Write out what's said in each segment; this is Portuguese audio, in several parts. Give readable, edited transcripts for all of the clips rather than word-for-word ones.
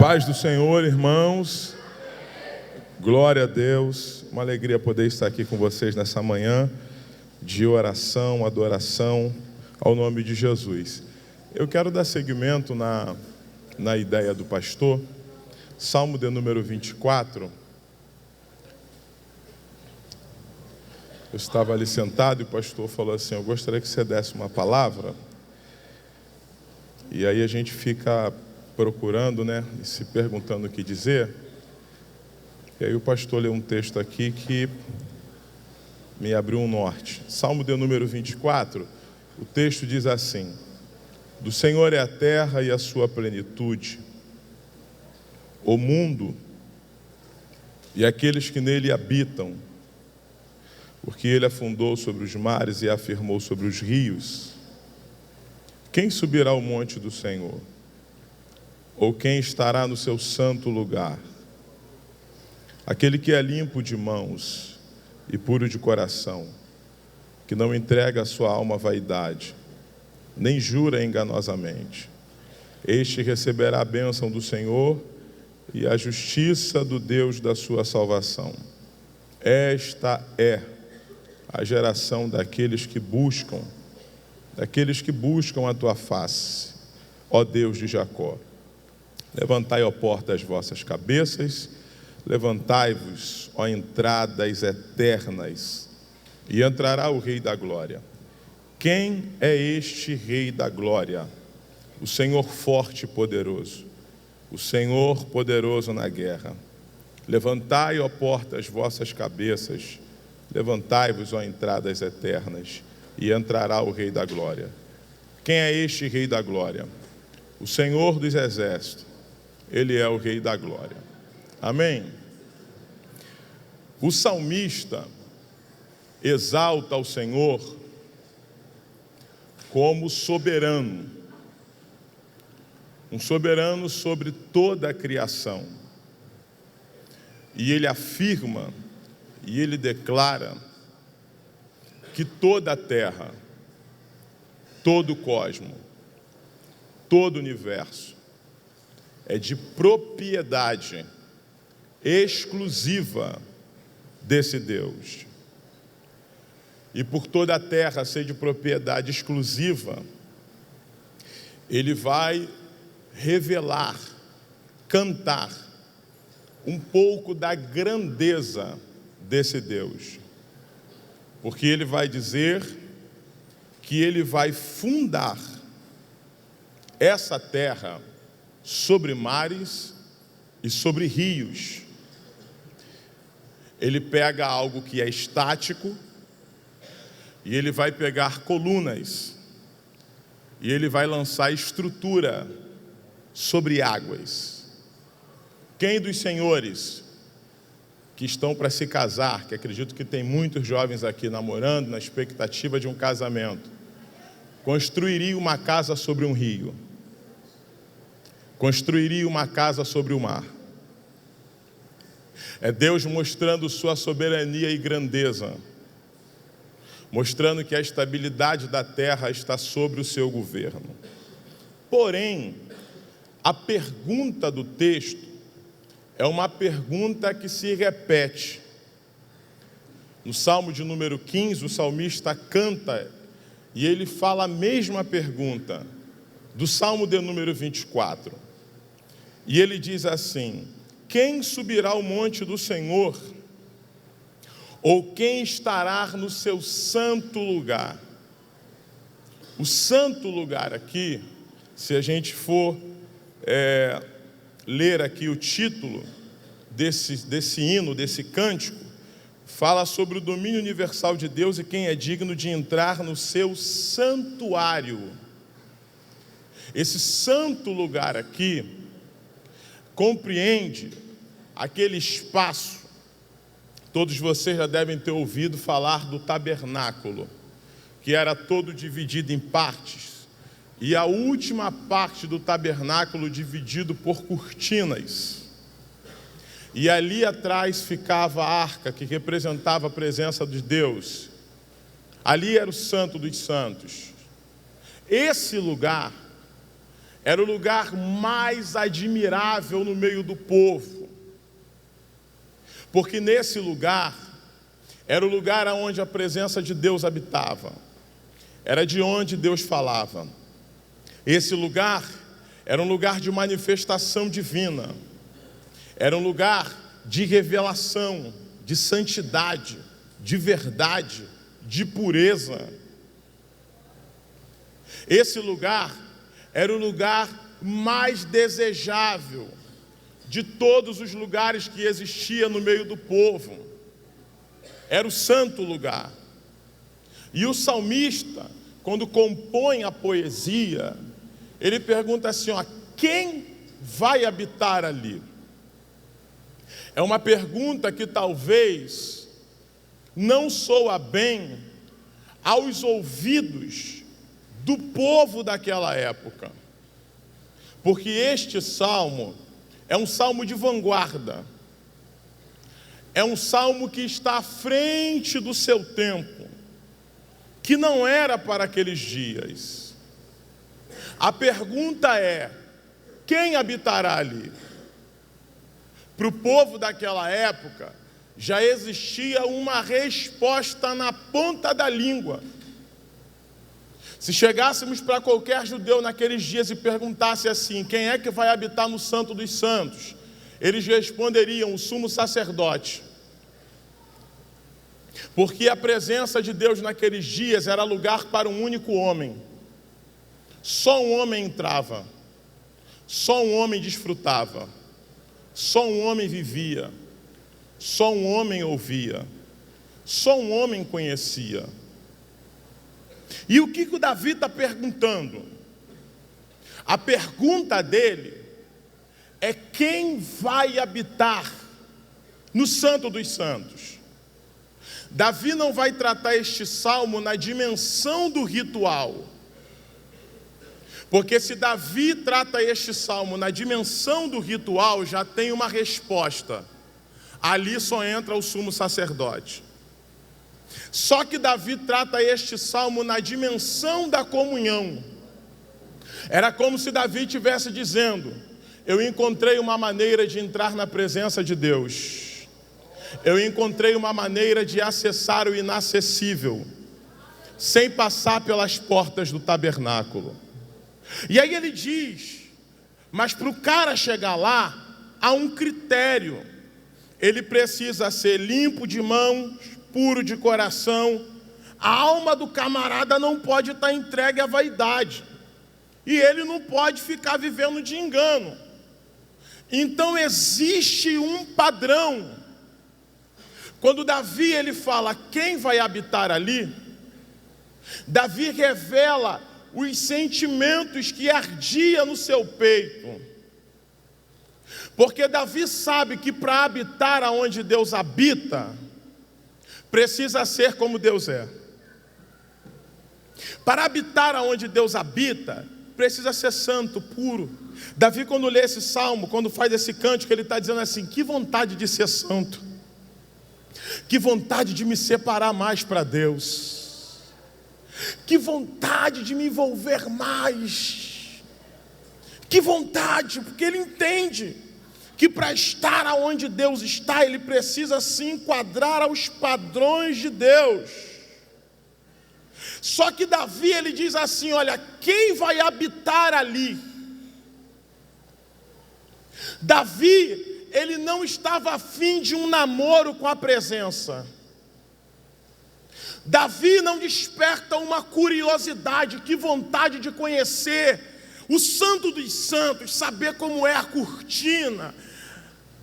Paz do Senhor, irmãos. Glória a Deus. Uma alegria poder estar aqui com vocês nessa manhã de oração, adoração ao nome de Jesus. Eu quero dar seguimento na ideia do pastor. Salmo de número 24. Eu estava ali sentado e o pastor falou assim: eu gostaria que você desse uma palavra. E aí a gente fica procurando, e se perguntando o que dizer. E aí o pastor leu um texto aqui que me abriu um norte. Salmo de número 24, o texto diz assim: do Senhor é a terra e a sua plenitude, o mundo e aqueles que nele habitam, porque ele afundou sobre os mares e afirmou sobre os rios. Quem subirá ao monte do Senhor? Ou quem estará no seu santo lugar? Aquele que é limpo de mãos e puro de coração, que não entrega a sua alma à vaidade, nem jura enganosamente. Este receberá a bênção do Senhor e a justiça do Deus da sua salvação. Esta é a geração daqueles que buscam a tua face, ó Deus de Jacó. Levantai, ó porta, as vossas cabeças, levantai-vos, ó entradas eternas, e entrará o Rei da Glória. Quem é este Rei da Glória? O Senhor forte e poderoso, o Senhor poderoso na guerra. Levantai, ó porta, as vossas cabeças, levantai-vos, ó entradas eternas, e entrará o Rei da Glória. Quem é este Rei da Glória? O Senhor dos Exércitos. Ele é o Rei da Glória. Amém? O salmista exalta o Senhor como soberano. Um soberano sobre toda a criação. E ele afirma, e ele declara, que toda a terra, todo o cosmos, todo o universo é de propriedade exclusiva desse Deus. E por toda a terra ser de propriedade exclusiva, ele vai revelar, cantar um pouco da grandeza desse Deus. Porque ele vai dizer que ele vai fundar essa terra sobre mares e sobre rios. Ele pega algo que é estático e ele vai pegar colunas e ele vai lançar estrutura sobre águas. Quem dos senhores que estão para se casar, que acredito que tem muitos jovens aqui namorando, na expectativa de um casamento, construiria uma casa sobre um rio? Construiria uma casa sobre o mar? É Deus mostrando sua soberania e grandeza, mostrando que a estabilidade da terra está sobre o seu governo. Porém, a pergunta do texto é uma pergunta que se repete. No Salmo de número 15, o salmista canta e ele fala a mesma pergunta do Salmo de número 24. E ele diz assim: quem subirá ao monte do Senhor? Ou quem estará no seu santo lugar? O santo lugar aqui, se a gente for ler aqui o título desse hino, desse cântico, fala sobre o domínio universal de Deus e quem é digno de entrar no seu santuário. Esse santo lugar aqui compreende aquele espaço. Todos vocês já devem ter ouvido falar do tabernáculo, que era todo dividido em partes, e a última parte do tabernáculo dividido por cortinas. E ali atrás ficava a arca, que representava a presença de Deus. Ali era o Santo dos Santos. Esse lugar era o lugar mais admirável no meio do povo, porque nesse lugar era o lugar onde a presença de Deus habitava, era de onde Deus falava. Esse lugar era um lugar de manifestação divina, era um lugar de revelação, de santidade, de verdade, de pureza. Esse lugar era o lugar mais desejável de todos os lugares que existia no meio do povo. Era o santo lugar. E o salmista, quando compõe a poesia, ele pergunta assim, quem vai habitar ali? É uma pergunta que talvez não soa bem aos ouvidos do povo daquela época, porque este salmo é um salmo de vanguarda, é um salmo que está à frente do seu tempo, que não era para aqueles dias. A pergunta é, quem habitará ali? Para o povo daquela época, já existia uma resposta na ponta da língua. Se chegássemos para qualquer judeu naqueles dias e perguntasse assim, quem é que vai habitar no Santo dos Santos? Eles responderiam, o sumo sacerdote. Porque a presença de Deus naqueles dias era lugar para um único homem. Só um homem entrava, só um homem desfrutava, só um homem vivia, só um homem ouvia, só um homem conhecia. E o que o Davi está perguntando? A pergunta dele é quem vai habitar no Santo dos Santos. Davi não vai tratar este salmo na dimensão do ritual, porque se Davi trata este salmo na dimensão do ritual, já tem uma resposta. Ali só entra o sumo sacerdote. Só que Davi trata este salmo na dimensão da comunhão. Era como se Davi estivesse dizendo, eu encontrei uma maneira de entrar na presença de Deus. Eu encontrei uma maneira de acessar o inacessível, sem passar pelas portas do tabernáculo. E aí ele diz, mas para o cara chegar lá, há um critério. Ele precisa ser limpo de mãos, puro de coração. A alma do camarada não pode estar entregue à vaidade. E ele não pode ficar vivendo de engano. Então existe um padrão. Quando Davi ele fala quem vai habitar ali, Davi revela os sentimentos que ardia no seu peito. Porque Davi sabe que para habitar aonde Deus habita, precisa ser como Deus é. Para habitar aonde Deus habita, precisa ser santo, puro. Davi, quando lê esse salmo, quando faz esse cântico, ele está dizendo assim, que vontade de ser santo. Que vontade de me separar mais para Deus. Que vontade de me envolver mais. Que vontade, porque ele entende que para estar aonde Deus está, ele precisa se enquadrar aos padrões de Deus. Só que Davi, ele diz assim, olha, quem vai habitar ali? Davi, ele não estava afim de um namoro com a presença. Davi não desperta uma curiosidade, que vontade de conhecer o Santo dos Santos, saber como é a cortina,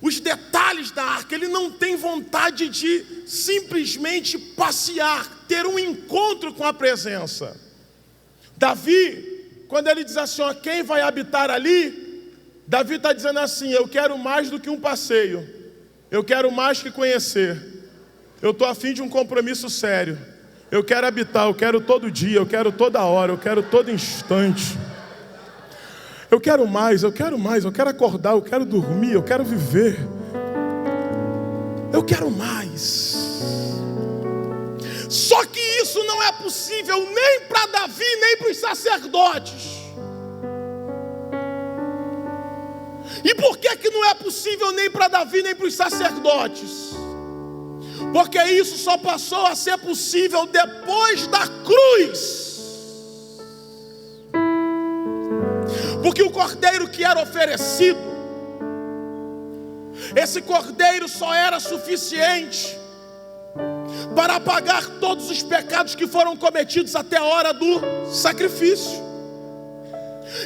os detalhes da arca. Ele não tem vontade de simplesmente passear, ter um encontro com a presença. Davi, quando ele diz assim, ó, quem vai habitar ali? Davi está dizendo assim, eu quero mais do que um passeio, eu quero mais que conhecer, eu estou a fim de um compromisso sério, eu quero habitar, eu quero todo dia, eu quero toda hora, eu quero todo instante. Eu quero mais, eu quero acordar, eu quero dormir, eu quero viver. Eu quero mais. Só que isso não é possível nem para Davi, nem para os sacerdotes. E por que não é possível nem para Davi, nem para os sacerdotes? Porque isso só passou a ser possível depois da cruz. Porque o cordeiro que era oferecido, esse cordeiro só era suficiente para apagar todos os pecados que foram cometidos até a hora do sacrifício.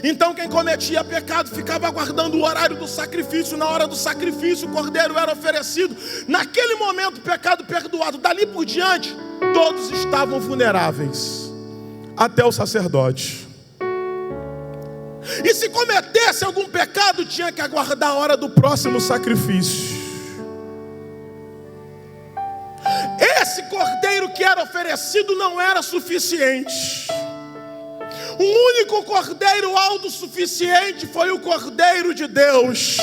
Então quem cometia pecado ficava aguardando o horário do sacrifício. Na hora do sacrifício o cordeiro era oferecido. Naquele momento o pecado perdoado. Dali por diante todos estavam vulneráveis, até o sacerdote. E se cometesse algum pecado, tinha que aguardar a hora do próximo sacrifício. Esse cordeiro que era oferecido não era suficiente. O único cordeiro autossuficiente foi o Cordeiro de Deus,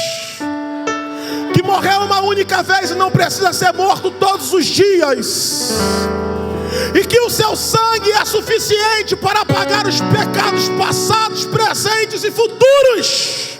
que morreu uma única vez e não precisa ser morto todos os dias, e que o seu sangue é suficiente para apagar os pecados passados, presentes e futuros.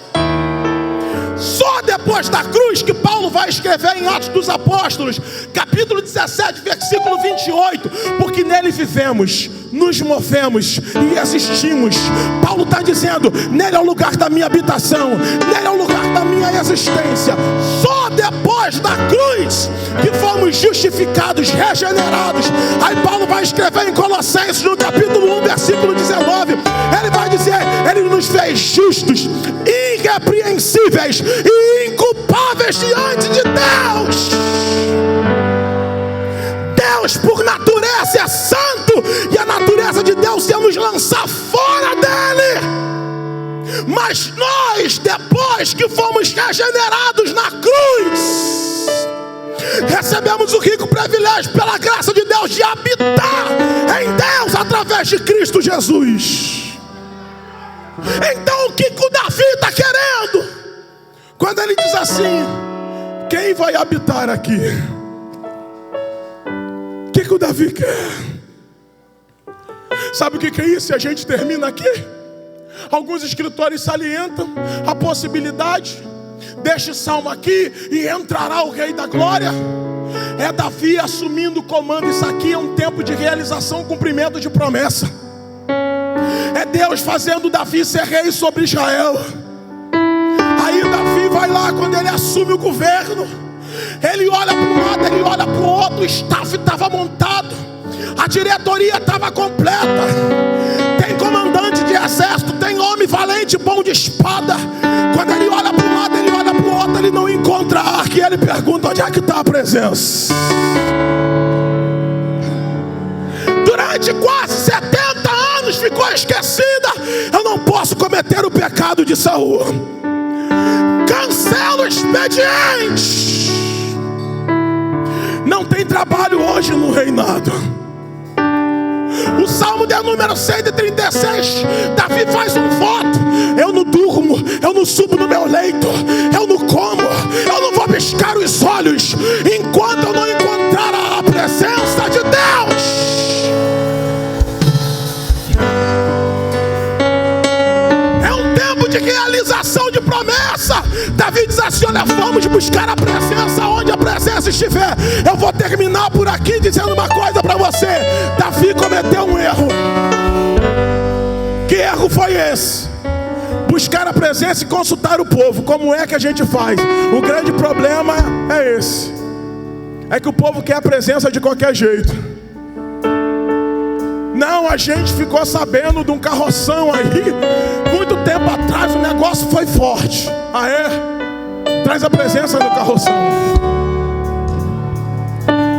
Só depois da cruz que Paulo vai escrever em Atos dos Apóstolos, capítulo 17, versículo 28, porque nele vivemos, nos movemos e existimos. Paulo está dizendo, nele é o lugar da minha habitação, nele é o lugar da minha existência. Só depois da cruz que fomos justificados, regenerados. Aí Paulo vai escrever em Colossenses, no capítulo 1, versículo 19, ele vai dizer, ele nos fez justos, irrepreensíveis e inculpáveis diante de Deus. Deus por natureza é santo, e a natureza de Deus é nos lançar fora dele. Mas nós, depois que fomos regenerados na cruz, recebemos o rico privilégio pela graça de Deus de habitar em Deus através de Cristo Jesus. Então o que o Davi está querendo? Quando ele diz assim, quem vai habitar aqui? O que o Davi quer? Sabe o que é isso? E a gente termina aqui. Alguns escritores salientam a possibilidade deste salmo aqui, e entrará o Rei da Glória. É Davi assumindo o comando. Isso aqui é um tempo de realização, cumprimento de promessa. É Deus fazendo Davi ser rei sobre Israel. Aí Davi vai lá, quando ele assume o governo, ele olha para um lado, ele olha para o outro, o staff estava montado, a diretoria estava completa. Tem comandante de exército, tem homem valente, bom de espada. Quando ele olha para um lado, ele olha para o outro, ele não encontra a arca, e ele pergunta, onde é que está a presença? Durante quase 70 anos ficou esquecida. Eu não posso cometer o pecado de Saul. Cancela o expediente. Não tem trabalho hoje no reinado. O salmo de número 136, Davi faz um voto: eu não durmo, eu não subo no meu leito, eu não como, eu não vou piscar os olhos enquanto eu não encontrar a presença de Deus. De realização de promessa. Davi diz assim, olha, vamos buscar a presença onde a presença estiver. Eu vou terminar por aqui dizendo uma coisa para você. Davi cometeu um erro. Que erro foi esse? Buscar a presença e consultar o povo. Como é que a gente faz? O grande problema é esse, é que o povo quer a presença de qualquer jeito. Não, a gente ficou sabendo de um carroção aí, muito tempo atrás, o negócio foi forte. Ah é? Traz a presença do carroção.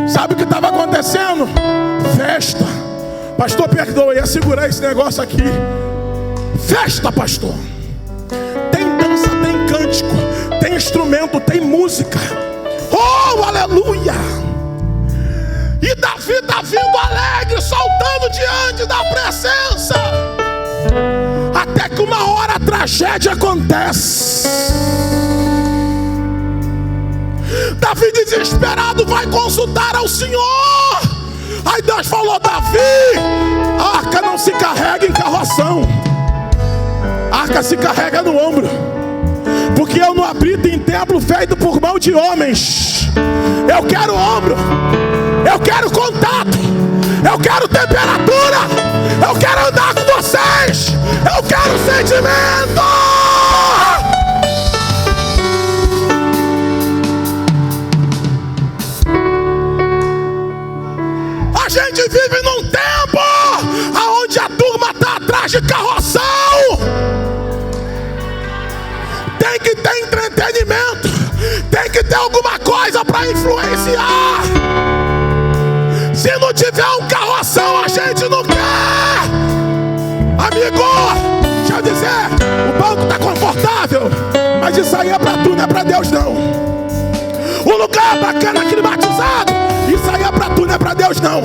Sabe o que estava acontecendo? Festa. Pastor, perdoa, ia segurar esse negócio aqui. Festa, pastor. Tem dança, tem cântico, tem instrumento, tem música. Oh, aleluia! E Davi está vindo alegre, saltando diante da presença. Até que uma hora a tragédia acontece. Davi desesperado vai consultar ao Senhor. Aí Deus falou, Davi, a arca não se carrega em carroção. A arca se carrega no ombro. porque eu não habito em templo feito por mão de homens. Eu quero ombro, eu quero contato, eu quero temperatura, eu quero andar com vocês, eu quero sentimento. A gente vive num tempo onde a turma está atrás de carroção. Tem que ter entretenimento, tem que ter alguma coisa para influenciar. Se não tiver um carroção, a gente não quer. Amigo, deixa eu dizer, o banco está confortável, mas isso aí é para tu, não é para Deus não. O lugar bacana, climatizado, isso aí é para tu, não é para Deus não.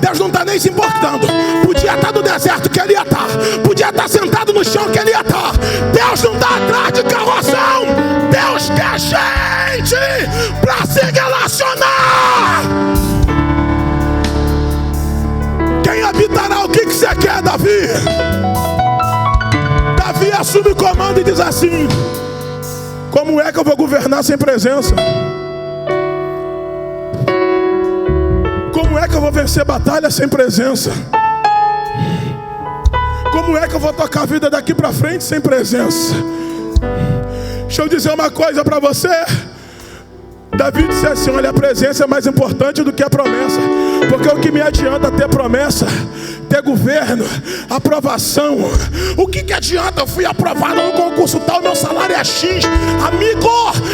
Deus não está nem se importando. Podia estar no deserto que ele ia estar, podia estar sentado no chão que ele ia estar. Deus não está atrás de carroção. Deus quer gente para se relacionar. Quem habitará? O que você quer, Davi? Davi assume o comando e diz assim: como é que eu vou governar sem presença? Como é que eu vou vencer batalha sem presença? Como é que eu vou tocar a vida daqui para frente sem presença? Deixa eu dizer uma coisa para você. Davi disse assim: olha, a presença é mais importante do que a promessa. Porque o que me adianta ter promessa, ter governo, aprovação? O que adianta? Eu fui aprovado no concurso tal, meu salário é X. Amigo,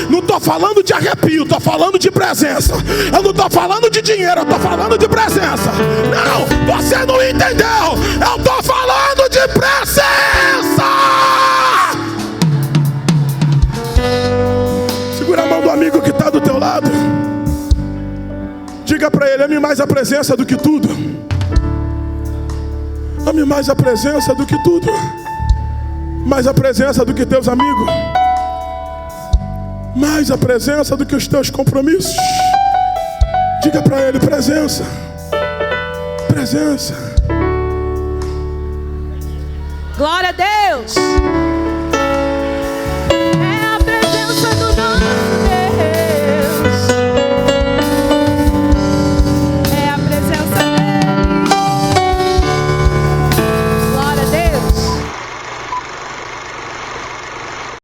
não estou falando de arrepio, estou falando de presença. Eu não estou falando de dinheiro, eu estou falando de presença. Não, você não entendeu. Eu estou falando de presença. Segura a mão do amigo que está do teu lado. Diga para ele: ame mais a presença do que tudo. Ame mais a presença do que tudo. Mais a presença do que teus amigos. Mais a presença do que os teus compromissos. Diga para ele: presença. Presença. Glória a Deus.